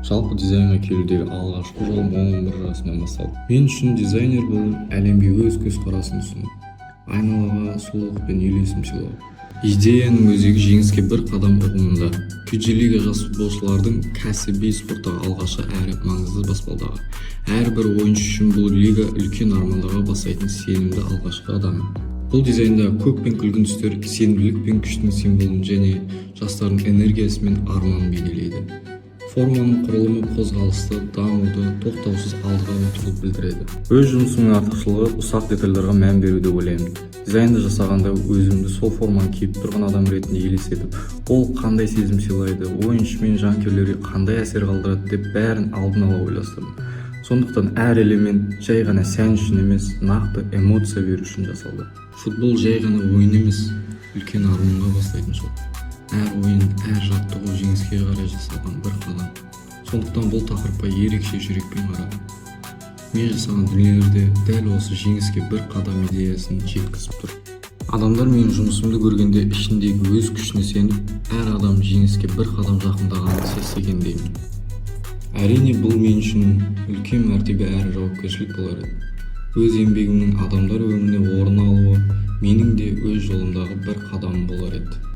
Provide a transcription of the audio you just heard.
Жалпы дизайнға келудегі алғашқы жолым 11 жасымнан басталды. Мен үшін дизайнер бұл әлемге өз көзқарасын ұсыну, айналаға сұлулықпен үйлесім сыйлау. Идеяның өзегі жеңіске бір қадам ұғымында. Күджелига жас футболшылардың кәсіби спорттағы алғашқы әрі маңызды баспалдағы. Әрбір ойыншы үшін бұл лига үлкен армандарға бастайтын сенімді алғашқы адамы. Бұл дизайнда көк пен күлгін түстер сенімділік пен күштің символын және жастардың энергиясы мен арманын бейнелейді. Форманың құрылымы қозғалысты, дамуды, тоқтаусыз алдыға ұмтылып білдіреді. Өз жұмысымның артықшылығы ұсақ детальдарға мән беру деп ойлаймын. Дизайнды жасағанда өзімді сол форманы киіп тұрған адам ретінде елестетіп, ол қандай сезім сыйлайды, ойыншы мен жанкүйерлерге қандай әсер қалдырады деп бәрін алдын ала ойластырдым. Сондықтан әр элемент жай ғана сән үшін емес, нақты эмоция беру үшін жасалды. Футбол жай ғана ойын емес, үлкен арманға бастайтын жол. Әр ойын, әр жаттығу жеңіске қарай жасалған бір қадам. Сондықтан бұл тақырыпқа ерекше жүрекпен қарадым. Мен жасаған дүниелерде дәл осы жеңіске бір қадам идеясын жеткізіп тұр. Адамдар менің жұмысымды көргенде ішіндегі өз күшіне сеніп, әр адам жеңіске бір қадам жақындағанын сезгендеймін. Әрине бұл мен үшін үлкен мәртебе әрі жауапкершілік болар еді. Өз еңбегімнің адамдар өміріне орын алуы менің де өз жолымдағы бір қадам болар еді.